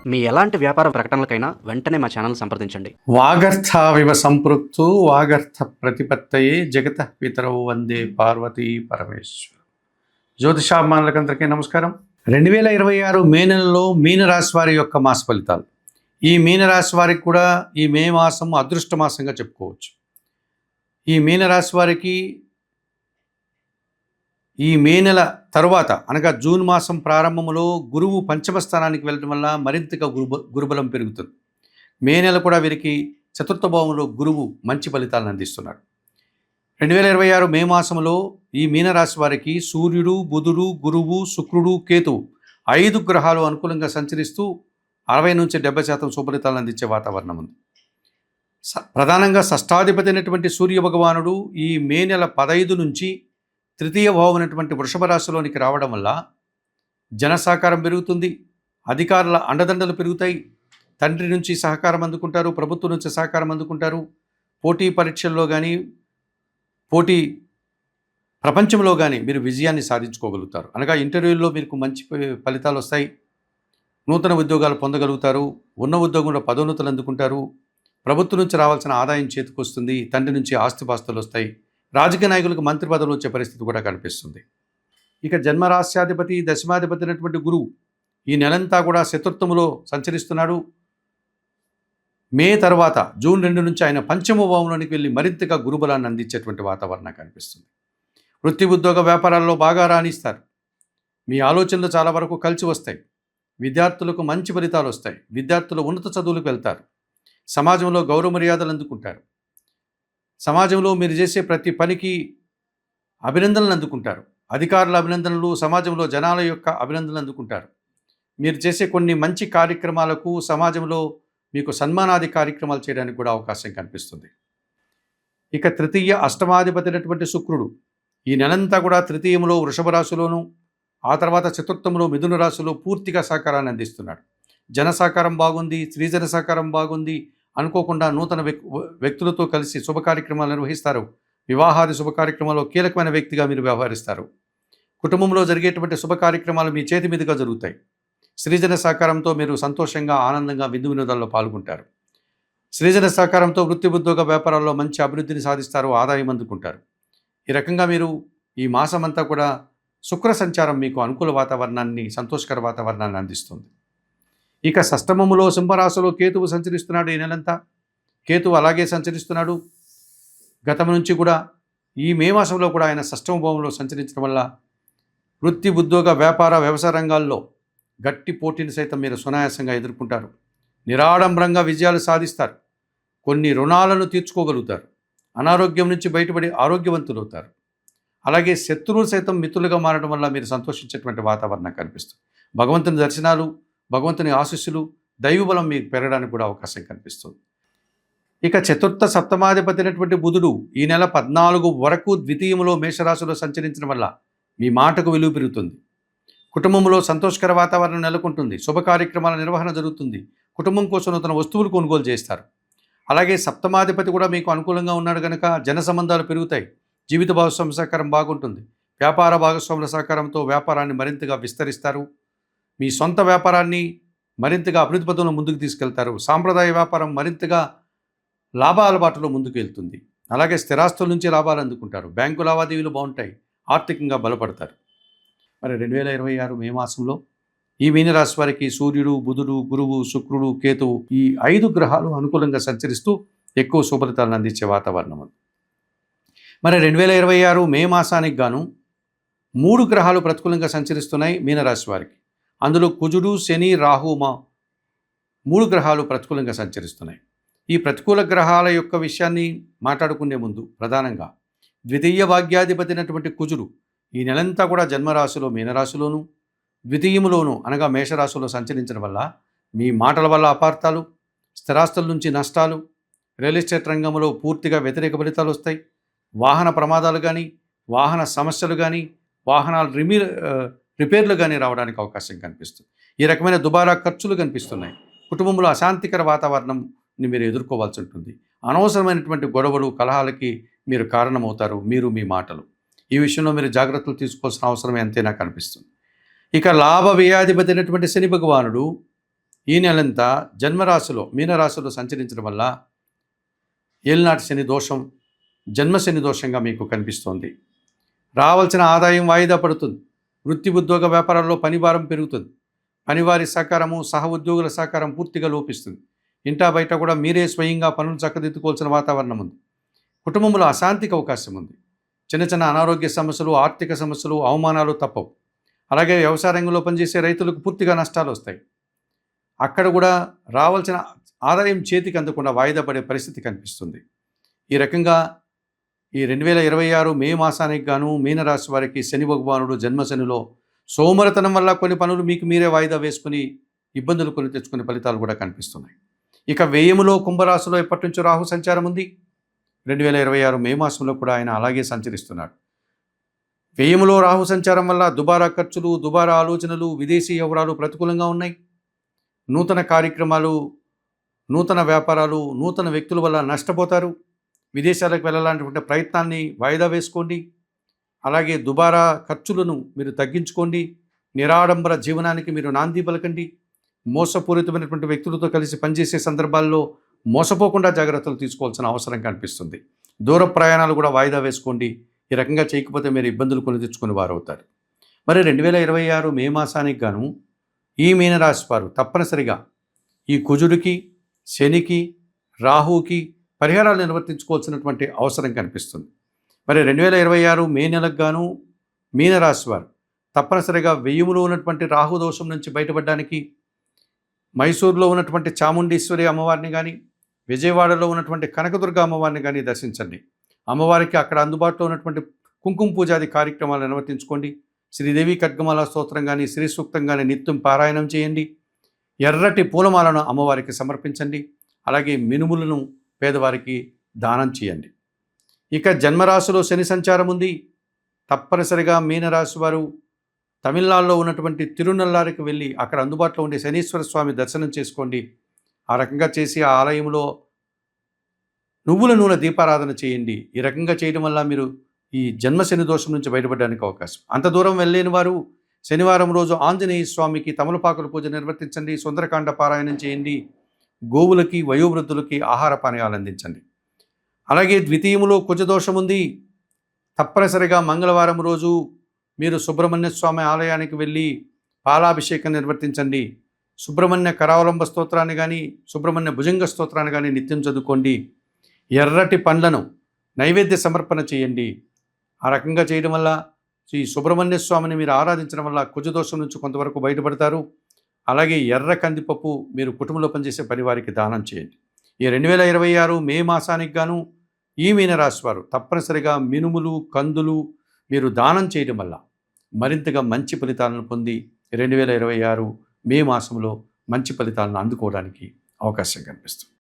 మీ ఎలాంటి వ్యాపార ప్రకటనలకైనా వెంటనే మా ఛానల్ సంప్రదించండి. వాగర్థావివ సంపృక్తు వాగర్థ ప్రతిపత్తయే జగత పితరౌ వందే పార్వతీ పరమేశ్వర. జ్యోతిషాభిమానులకందరికీ నమస్కారం. 2026 మే నెలలో మీనరాశి వారి యొక్క మాస ఫలితాలు. ఈ మీనరాశి వారికి కూడా ఈ మే మాసం అదృష్ట మాసంగా చెప్పుకోవచ్చు. ఈ మీనరాశి వారికి ఈ మే నెల తరువాత అనగా జూన్ మాసం ప్రారంభంలో గురువు పంచమ స్థానానికి వెళ్ళడం వల్ల మరింతగా గురుబలం పెరుగుతుంది. మే నెల కూడా వీరికి చతుర్థ భావంలో గురువు మంచి ఫలితాలను అందిస్తున్నాడు. 2026 మే మాసంలో ఈ మీనరాశి వారికి సూర్యుడు, బుధుడు, గురువు, శుక్రుడు, కేతువు 5 గ్రహాలు అనుకూలంగా సంచరిస్తూ 60 నుంచి 70% శుభఫలితాలను అందించే వాతావరణం ఉంది. ప్రధానంగా షష్టాధిపతి అయినటువంటి సూర్య భగవానుడు ఈ మే నెల 15 నుంచి తృతీయ భావం అయినటువంటి వృషభ రాశిలోనికి రావడం వల్ల జన సహకారం పెరుగుతుంది, అధికారుల అండదండలు పెరుగుతాయి, తండ్రి నుంచి సహకారం అందుకుంటారు, ప్రభుత్వం నుంచి సహకారం అందుకుంటారు, పోటీ పరీక్షల్లో కానీ పోటీ ప్రపంచంలో కానీ మీరు విజయాన్ని సాధించుకోగలుగుతారు. అనగా ఇంటర్వ్యూల్లో మీకు మంచి ఫలితాలు వస్తాయి, నూతన ఉద్యోగాలు పొందగలుగుతారు, ఉన్న ఉద్యోగంలో పదోన్నతులు అందుకుంటారు, ప్రభుత్వం నుంచి రావాల్సిన ఆదాయం చేతికి వస్తుంది, తండ్రి నుంచి ఆస్తిపాస్తులు వస్తాయి, రాజకీయ నాయకులకు మంత్రి పదవులు వచ్చే పరిస్థితి కూడా కనిపిస్తుంది. ఇక జన్మరాశ్యాధిపతి దశమాధిపతి అయినటువంటి గురువు ఈ నెలంతా కూడా చతుర్థములో సంచరిస్తున్నాడు. మే తర్వాత జూన్ 2 నుంచి ఆయన పంచమ భావంలోనికి వెళ్ళి మరింతగా గురుబలాన్ని అందించేటువంటి వాతావరణం కనిపిస్తుంది. వృత్తి ఉద్యోగ వ్యాపారాల్లో బాగా రాణిస్తారు. మీ ఆలోచనలు చాలా వరకు కలిసి వస్తాయి. విద్యార్థులకు మంచి ఫలితాలు వస్తాయి. విద్యార్థులు ఉన్నత చదువులకు వెళ్తారు. సమాజంలో గౌరవ మర్యాదలు అందుకుంటారు. సమాజంలో మీరు చేసే ప్రతి పనికి అభినందనలు అందుకుంటారు. అధికారుల అభినందనలు, సమాజంలో జనాల యొక్క అభినందనలు అందుకుంటారు. మీరు చేసే కొన్ని మంచి కార్యక్రమాలకు సమాజంలో మీకు సన్మానాది కార్యక్రమాలు చేయడానికి కూడా అవకాశం కనిపిస్తుంది. ఇక తృతీయ అష్టమాధిపతి అయినటువంటి శుక్రుడు ఈ నెలంతా కూడా తృతీయంలో వృషభ రాశిలోను, ఆ తర్వాత చతుర్థంలో మిథున రాశిలో పూర్తిగా సహకారాన్ని అందిస్తున్నాడు. జన సహకారం బాగుంది, స్త్రీజన సహకారం బాగుంది. అనుకోకుండా నూతన వ్యక్తులతో కలిసి శుభ కార్యక్రమాలు నిర్వహిస్తారు. వివాహాది శుభ కార్యక్రమాల్లో కీలకమైన వ్యక్తిగా మీరు వ్యవహరిస్తారు. కుటుంబంలో జరిగేటువంటి శుభ కార్యక్రమాలు మీ చేతి మీదుగా జరుగుతాయి. స్త్రీజన సహకారంతో మీరు సంతోషంగా, ఆనందంగా విందు వినోదాల్లో పాల్గొంటారు. స్త్రీజన సహకారంతో వృత్తి ఉద్యోగ వ్యాపారాల్లో మంచి అభివృద్ధిని సాధిస్తారు, ఆదాయం అందుకుంటారు. ఈ రకంగా మీరు ఈ మాసమంతా కూడా శుక్ర సంచారం మీకు అనుకూల వాతావరణాన్ని, సంతోషకర వాతావరణాన్ని అందిస్తుంది. ఇక షష్టమములో సింహరాశిలో కేతువు సంచరిస్తున్నాడు. ఈ నెలంతా కేతువు అలాగే సంచరిస్తున్నాడు. గతం నుంచి కూడా ఈ మే మాసంలో కూడా ఆయన షష్టమ భావంలో సంచరించడం వల్ల వృత్తి ఉద్యోగ వ్యాపార వ్యవసాయ రంగాల్లో గట్టి పోటీని సైతం మీరు సునాయాసంగా ఎదుర్కొంటారు. నిరాడంబరంగా విజయాలు సాధిస్తారు. కొన్ని రుణాలను తీర్చుకోగలుగుతారు. అనారోగ్యం నుంచి బయటపడి ఆరోగ్యవంతులవుతారు. అలాగే శత్రువులు సైతం మిత్రులుగా మారడం వల్ల మీరు సంతోషించేటువంటి వాతావరణం కనిపిస్తుంది. భగవంతుని దర్శనాలు, భగవంతుని ఆశీస్సులు, దైవబలం మీకు పెరగడానికి కూడా అవకాశం కనిపిస్తుంది. ఇక చతుర్థ సప్తమాధిపతి అయినటువంటి బుధుడు ఈ నెల 14 వరకు ద్వితీయంలో మేషరాశిలో సంచరించడం వల్ల మీ మాటకు విలువ పెరుగుతుంది. కుటుంబంలో సంతోషకర వాతావరణం నెలకొంటుంది. శుభ కార్యక్రమాల నిర్వహణ జరుగుతుంది. కుటుంబం కోసం నూతన వస్తువులు కొనుగోలు చేస్తారు. అలాగే సప్తమాధిపతి కూడా మీకు అనుకూలంగా ఉన్నాడు కనుక జన సంబంధాలు పెరుగుతాయి. జీవిత భాగస్వామ్య సహకారం బాగుంటుంది. వ్యాపార భాగస్వాముల సహకారంతో వ్యాపారాన్ని మరింతగా విస్తరిస్తారు. మీ సొంత వ్యాపారాన్ని మరింతగా అభివృద్ధి పథంలో ముందుకు తీసుకెళ్తారు. సాంప్రదాయ వ్యాపారం మరింతగా లాభాల బాటలో ముందుకు వెళ్తుంది. అలాగే స్థిరాస్తుల నుంచి లాభాలు అందుకుంటారు. బ్యాంకు లావాదేవీలు బాగుంటాయి. ఆర్థికంగా బలపడతారు. మరి 2026 మే మాసంలో ఈ మీనరాశి వారికి సూర్యుడు, బుధుడు, గురువు, శుక్రుడు, కేతువు ఈ 5 గ్రహాలు అనుకూలంగా సంచరిస్తూ ఎక్కువ శుభఫలితాలను అందించే వాతావరణం ఉంది. మరి 2026 మే మాసానికి గాను 3 గ్రహాలు ప్రతికూలంగా సంచరిస్తున్నాయి మీనరాశి వారికి. అందులో కుజుడు, శని, రాహు 3 గ్రహాలు ప్రతికూలంగా సంచరిస్తున్నాయి. ఈ ప్రతికూల గ్రహాల యొక్క విషయాన్ని మాట్లాడుకునే ముందు ప్రధానంగా ద్వితీయ భాగ్యాధిపతి అయినటువంటి కుజుడు ఈ నెలంతా కూడా జన్మరాశిలో మీనరాశిలోను, ద్వితీయములోను అనగా మేషరాశిలో సంచరించడం వల్ల మీ మాటల వల్ల అపార్థాలు, స్థిరాస్తుల నుంచి నష్టాలు, రియల్ ఎస్టేట్ రంగంలో పూర్తిగా వ్యతిరేక ఫలితాలు వస్తాయి. వాహన ప్రమాదాలు కానీ, వాహన సమస్యలు కానీ, వాహనాలు రిపేర్లు కానీ రావడానికి అవకాశం కనిపిస్తుంది. ఈ రకమైన దుబారా ఖర్చులు కనిపిస్తున్నాయి. కుటుంబంలో అశాంతికర వాతావరణంని మీరు ఎదుర్కోవాల్సి ఉంటుంది. అనవసరమైనటువంటి గొడవలు, కలహాలకి మీరు కారణమవుతారు, మీరు మీ మాటలు. ఈ విషయంలో మీరు జాగ్రత్తలు తీసుకోవాల్సిన అవసరం ఎంతైనా కనిపిస్తుంది. ఇక లాభ వ్యయాధిపతి అయినటువంటి శని భగవానుడు ఈ నెలంతా జన్మరాశిలో మీనరాశిలో సంచరించడం వల్ల ఏలినాటి శని దోషం జన్మ శని దోషంగా మీకు కనిపిస్తోంది. రావాల్సిన ఆదాయం వాయిదా పడుతుంది. వృత్తి ఉద్యోగ వ్యాపారాల్లో పనిభారం పెరుగుతుంది. పనివారి సహకారము సహ ఉద్యోగుల సహకారం పూర్తిగా లోపిస్తుంది. ఇంటా బయట కూడా మీరే స్వయంగా పనులు చక్కదిద్దుకోవాల్సిన వాతావరణం ఉంది. కుటుంబంలో అశాంతికి అవకాశం ఉంది. చిన్న చిన్న అనారోగ్య సమస్యలు, ఆర్థిక సమస్యలు, అవమానాలు తప్పవు. అలాగే వ్యవసాయ రంగంలో పనిచేసే రైతులకు పూర్తిగా నష్టాలు వస్తాయి. అక్కడ కూడా రావాల్సిన ఆదాయం చేతికి అందకుండా వాయిదా పడే పరిస్థితి కనిపిస్తుంది. ఈ రకంగా ఈ 2026 మే మాసానికి గాను మీనరాశి వారికి శని భగవానుడు జన్మశనిలో సోమరతనం వల్ల కొన్ని పనులు మీకు మీరే వాయిదా వేసుకుని ఇబ్బందులు కొని తెచ్చుకునే ఫలితాలు కూడా కనిపిస్తున్నాయి. ఇక వ్యయములో కుంభరాశిలో ఎప్పటి నుంచో రాహు సంచారం ఉంది. 2026 మే మాసంలో కూడా ఆయన అలాగే సంచరిస్తున్నాడు. వ్యయములో రాహు సంచారం వల్ల దుబారా ఖర్చులు, దుబారా ఆలోచనలు, విదేశీ వ్యవహారాలు ప్రతికూలంగా ఉన్నాయి. నూతన కార్యక్రమాలు, నూతన వ్యాపారాలు, నూతన వ్యక్తుల వల్ల నష్టపోతారు. విదేశాలకు వెళ్ళాలనేటువంటి ప్రయత్నాన్ని వాయిదా వేసుకోండి. అలాగే దుబారా ఖర్చులను మీరు తగ్గించుకోండి. నిరాడంబర జీవనానికి మీరు నాంది పలకండి. మోసపూరితమైనటువంటి వ్యక్తులతో కలిసి పనిచేసే సందర్భాల్లో మోసపోకుండా జాగ్రత్తలు తీసుకోవాల్సిన అవసరం కనిపిస్తుంది. దూర ప్రయాణాలు కూడా వాయిదా వేసుకోండి. ఈ రకంగా చేయకపోతే మీరు ఇబ్బందులు కొని తెచ్చుకుని వారు అవుతారు. మరి 2026 మే మాసానికి గాను ఈ మీనరాశి వారు తప్పనిసరిగా ఈ కుజుడికి, శనికి, రాహుకి పరిహారాలు నిర్వర్తించుకోవాల్సినటువంటి అవసరం కనిపిస్తుంది. మరి 2026 మే నెలకు గాను మీనరాశి వారు తప్పనిసరిగా వ్యయములో ఉన్నటువంటి రాహు దోషం నుంచి బయటపడడానికి మైసూరులో ఉన్నటువంటి చాముండేశ్వరి అమ్మవారిని కానీ, విజయవాడలో ఉన్నటువంటి కనకదుర్గ అమ్మవారిని కానీ దర్శించండి. అమ్మవారికి అక్కడ అందుబాటులో ఉన్నటువంటి కుంకుమ పూజాది కార్యక్రమాలు నిర్వర్తించుకోండి. శ్రీదేవి ఖడ్గమాల స్తోత్రం కానీ, శ్రీ సూక్తం కానీ నిత్యం పారాయణం చేయండి. ఎర్రటి పూలమాలను అమ్మవారికి సమర్పించండి. అలాగే మినుములను పేదవారికి దానం చేయండి. ఇక జన్మరాశిలో శని సంచారం ఉంది. తప్పనిసరిగా మీనరాశి వారు తమిళనాడులో ఉన్నటువంటి తిరునల్లారికి వెళ్ళి అక్కడ అందుబాటులో ఉండే శనీశ్వర స్వామి దర్శనం చేసుకోండి. ఆ రకంగా చేసి ఆ ఆలయంలో నువ్వుల నూనె దీపారాధన చేయండి. ఈ రకంగా చేయడం వల్ల మీరు ఈ జన్మ శని దోషం నుంచి బయటపడడానికి అవకాశం. అంత దూరం వెళ్ళలేని వారు శనివారం రోజు ఆంజనేయ స్వామికి తమలపాకుల పూజ నిర్వర్తించండి. సుందరకాండ పారాయణం చేయండి. గోవులకి, వయోవృద్ధులకి ఆహార పానీయాలు అందించండి. అలాగే ద్వితీయములో కుజదోషం ఉంది. తప్పనిసరిగా మంగళవారం రోజు మీరు సుబ్రహ్మణ్య స్వామి ఆలయానికి వెళ్ళి పాలాభిషేకం నిర్వర్తించండి. సుబ్రహ్మణ్య కరావలంబ స్తోత్రాన్ని కానీ, సుబ్రహ్మణ్య భుజంగ స్తోత్రాన్ని కానీ నిత్యం చదువుకోండి. ఎర్రటి పండ్లను నైవేద్య సమర్పణ చేయండి. ఆ రకంగా చేయడం వల్ల ఈ సుబ్రహ్మణ్య స్వామిని మీరు ఆరాధించడం వల్ల కుజదోషం నుంచి కొంతవరకు బయటపడతారు. అలాగే ఎర్ర కందిపప్పు మీరు కుటుంబంలో పనిచేసే పరివారికి దానం చేయండి. ఈ 2026 మే మాసానికి గాను ఈ మీనరాశి వారు తప్పనిసరిగా మినుములు, కందులు మీరు దానం చేయడం వల్ల మరింతగా మంచి ఫలితాలను పొంది 2026 మే మాసంలో మంచి ఫలితాలను అందుకోవడానికి అవకాశం కనిపిస్తుంది.